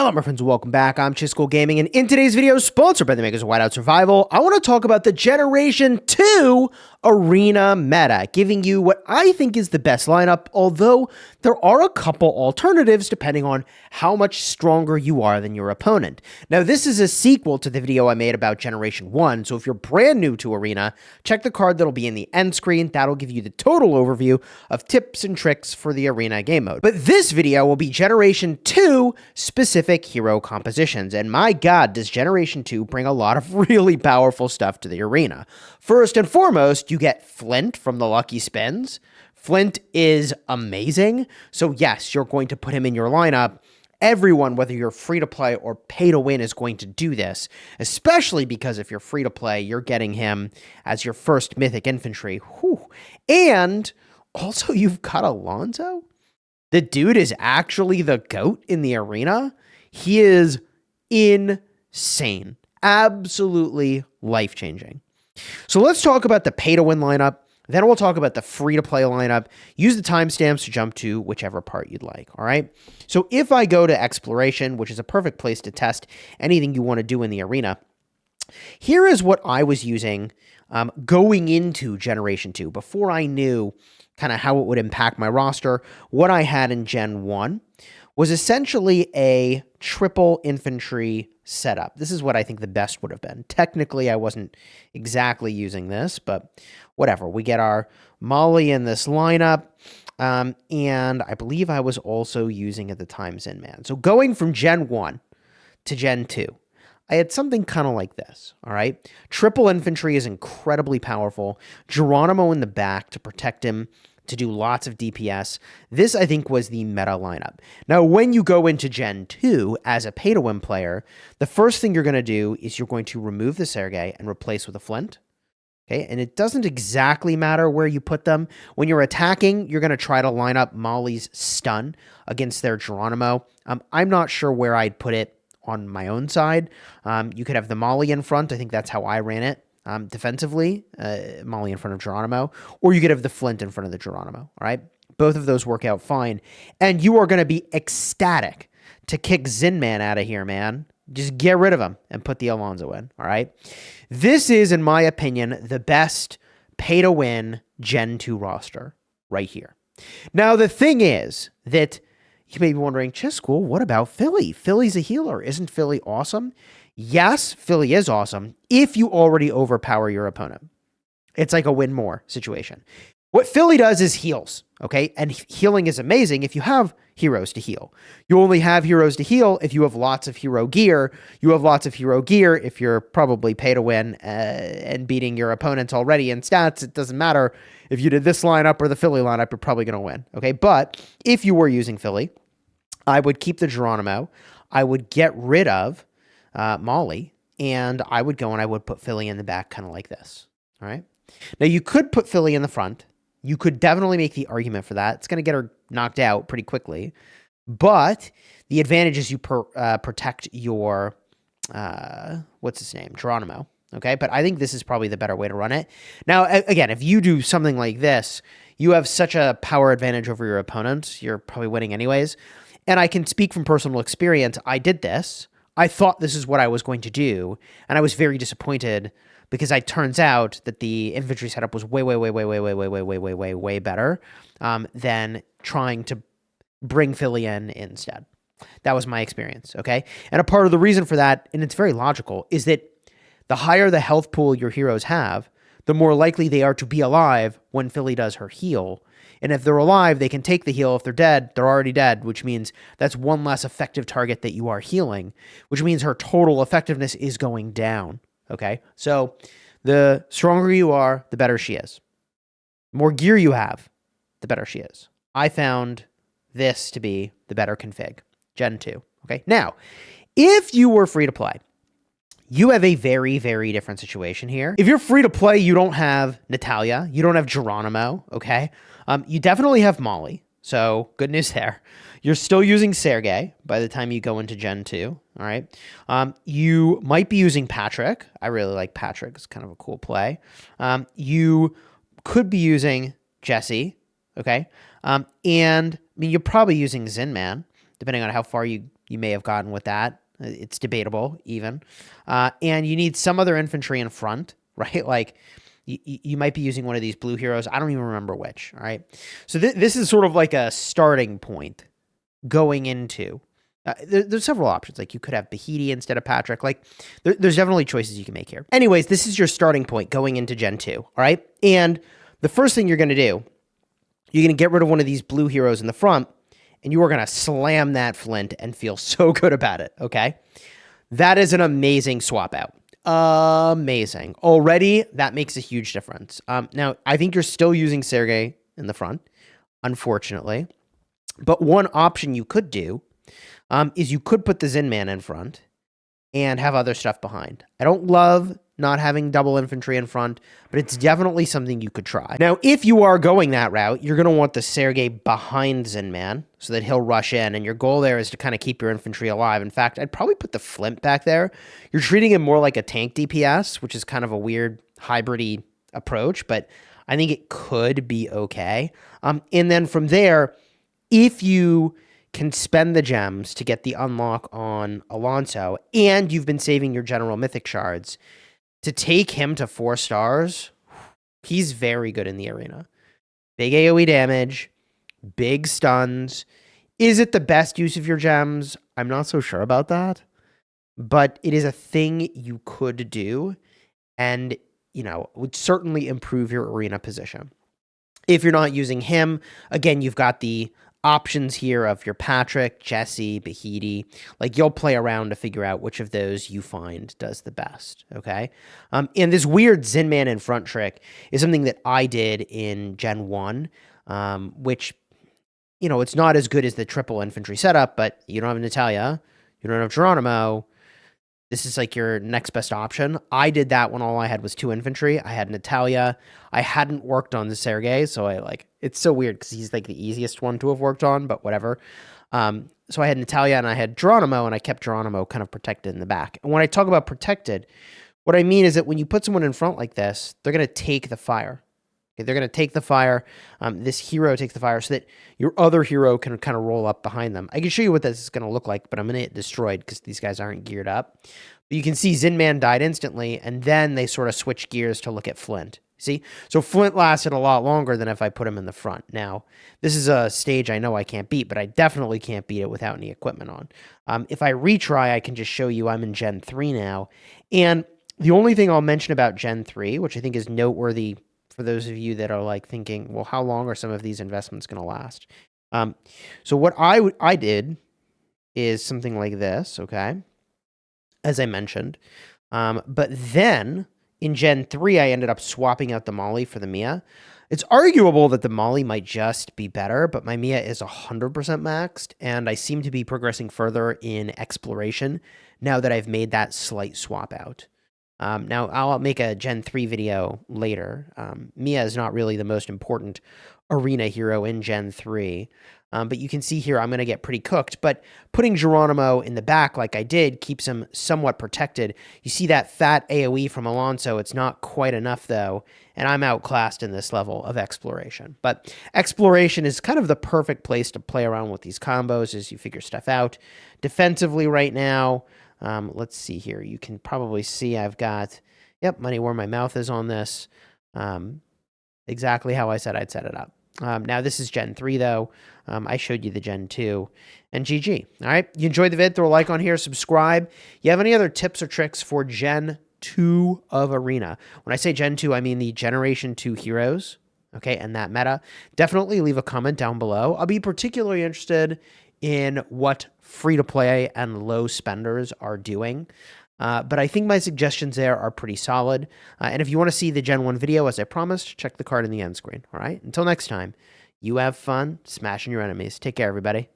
Hello my friends, welcome back. I'm Chisco Gaming, and in today's video, sponsored by the makers of Whiteout Survival, I want to talk about the Generation 2 Arena meta, giving you what I think is the best lineup, although there are a couple alternatives depending on how much stronger you are than your opponent. Now, this is a sequel to the video I made about Generation 1, so if you're brand new to Arena, check the card that'll be in the end screen. That'll give you the total overview of tips and tricks for the Arena game mode. But this video will be Generation 2 specific hero compositions, and my god, does Generation 2 bring a lot of really powerful stuff to the Arena. First and foremost, you get Flint from the Lucky Spins. Flint is amazing, so yes, you're going to put him in your lineup. Everyone, whether you're free to play or pay to win, is going to do this, especially because if you're free to play, you're getting him as your first mythic infantry. Whew. And also, you've got Alonso. The dude is actually the GOAT in the Arena. He is insane. Absolutely life-changing. So let's talk about the pay-to-win lineup. Then we'll talk about the free-to-play lineup. Use the timestamps to jump to whichever part you'd like, all right? So if I go to Exploration, which is a perfect place to test anything you want to do in the Arena, here is what I was using going into Generation 2, before I knew kind of how it would impact my roster. What I had in Gen 1 was essentially a triple infantry setup. This is what I think the best would have been. Technically, I wasn't exactly using this, but whatever. We get our Molly in this lineup, and I believe I was also using at the time Zen Man. So going from Gen 1 to Gen 2, I had something kind of like this, all right? Triple infantry is incredibly powerful. Geronimo in the back to protect him, to do lots of DPS. This, I think, was the meta lineup. Now, when you go into Gen 2 as a pay-to-win player, the first thing you're going to do is you're going to remove the Sergei and replace with a Flint. Okay, and it doesn't exactly matter where you put them. When you're attacking, you're going to try to line up Molly's stun against their Geronimo. I'm not sure where I'd put it on my own side. You could have the Molly in front. I think that's how I ran it. Defensively, Molly in front of Geronimo, or you could have the Flint in front of the Geronimo, all right? Both of those work out fine, and you are going to be ecstatic to kick Zinman out of here, man. Just get rid of him and put the Alonso in, all right? This is, in my opinion, the best pay-to-win Gen 2 roster right here. Now, the thing is that you may be wondering, Chisco, what about Philly? Philly's a healer. Isn't Philly awesome? Yes, Philly is awesome if you already overpower your opponent. It's like a win more situation. What Philly does is heals, okay? And healing is amazing if you have heroes to heal. You only have heroes to heal if you have lots of hero gear. You have lots of hero gear if you're probably pay to win and beating your opponents already in stats. It doesn't matter if you did this lineup or the Philly lineup, you're probably going to win, okay? But if you were using Philly, I would keep the Geronimo. I would get rid of Molly, and I would go and I would put Philly in the back kind of like this, all right? Now, you could put Philly in the front. You could definitely make the argument for that. It's going to get her knocked out pretty quickly, but the advantage is you protect your, what's his name, Geronimo, okay? But I think this is probably the better way to run it. Now, again, if you do something like this, you have such a power advantage over your opponent. You're probably winning anyways, and I can speak from personal experience. I did this. I thought this is what I was going to do, and I was very disappointed because it turns out that the infantry setup was way better than trying to bring Philly in instead. That was my experience, okay? And a part of the reason for that, and it's very logical, is that the higher the health pool your heroes have, the more likely they are to be alive when Philly does her heal. And if they're alive, they can take the heal. If they're dead, they're already dead, which means that's one less effective target that you are healing, which means her total effectiveness is going down, okay? So the stronger you are, the better she is. The more gear you have, the better she is. I found this to be the better config, Gen 2, okay? Now, if you were free to play, you have a very, very different situation here. If you're free to play, you don't have Natalia, you don't have Geronimo, okay? You definitely have Molly, so good news there. You're still using Sergei by the time you go into Gen 2, all right? You might be using Patrick. I really like Patrick. It's kind of a cool play. You could be using Jesse, okay? And I mean, you're probably using Zinman, depending on how far you you may have gotten with that. It's debatable, even. And you need some other infantry in front, right? Like, you might be using one of these blue heroes. I don't even remember which, all right? So this is sort of like a starting point going into. There's several options. Like, you could have Bahidi instead of Patrick. Like, there's definitely choices you can make here. Anyways, this is your starting point going into Gen 2, all right? And the first thing you're going to do, you're going to get rid of one of these blue heroes in the front, and you are going to slam that flint and feel so good about it, okay? That is an amazing swap out. Amazing. Already, that makes a huge difference. Now, I think you're still using Sergei in the front, unfortunately. But one option you could do is you could put the Xin Man in front and have other stuff behind. I don't love not having double infantry in front, but it's definitely something you could try. Now, if you are going that route, you're going to want the Sergei behind Xin Man so that he'll rush in, and your goal there is to kind of keep your infantry alive. In fact, I'd probably put the Flint back there. You're treating him more like a tank DPS, which is kind of a weird hybrid-y approach, but I think it could be okay. And then from there, if you can spend the gems to get the unlock on Alonso, and you've been saving your general mythic shards, to take him to 4 stars, he's very good in the arena. Big AoE damage, big stuns. Is it the best use of your gems? I'm not so sure about that, but it is a thing you could do, and, would certainly improve your arena position. If you're not using him, again, you've got the options here of your Patrick, Jesse, Bahidi. Like, you'll play around to figure out which of those you find does the best, okay? And this weird Xin Man in front trick is something that I did in Gen 1, which, it's not as good as the triple infantry setup, but you don't have Natalia, you don't have Geronimo. This is like your next best option. I did that when all I had was 2 infantry. I had Natalia. I hadn't worked on the Sergei, so it's so weird because he's like the easiest one to have worked on, but whatever. So I had Natalia and I had Geronimo, and I kept Geronimo kind of protected in the back. And when I talk about protected, what I mean is that when you put someone in front like this, they're going to take the fire. Okay, they're going to take the fire. This hero takes the fire so that your other hero can kind of roll up behind them. I can show you what this is going to look like, but I'm going to get destroyed because these guys aren't geared up. But you can see Xin Man died instantly, and then they sort of switch gears to look at Flint. See? So Flint lasted a lot longer than if I put him in the front. Now, this is a stage I know I can't beat, but I definitely can't beat it without any equipment on. If I retry, I can just show you I'm in Gen 3 now. And the only thing I'll mention about Gen 3, which I think is noteworthy for those of you that are like thinking, well, how long are some of these investments going to last? So what I did is something like this, okay? As I mentioned. But then in Gen 3, I ended up swapping out the Molly for the Mia. It's arguable that the Molly might just be better, but my Mia is 100% maxed, and I seem to be progressing further in exploration now that I've made that slight swap out. Now, I'll make a Gen 3 video later. Mia is not really the most important arena hero in Gen 3. But you can see here I'm going to get pretty cooked. But putting Geronimo in the back like I did keeps him somewhat protected. You see that fat AoE from Alonso. It's not quite enough, though. And I'm outclassed in this level of exploration. But exploration is kind of the perfect place to play around with these combos as you figure stuff out. Defensively right now, let's see here. You can probably see I've got, money where my mouth is on this. Exactly how I said I'd set it up. Now, this is Gen 3, though. I showed you the Gen 2. And GG. All right? You enjoyed the vid? Throw a like on here. Subscribe. You have any other tips or tricks for Gen 2 of Arena? When I say Gen 2, I mean the Generation 2 heroes. Okay? And that meta. Definitely leave a comment down below. I'll be particularly interested in what free-to-play and low spenders are doing. But I think my suggestions there are pretty solid. And if you want to see the Gen 1 video, as I promised, check the card in the end screen. All right? Until next time, you have fun smashing your enemies. Take care, everybody.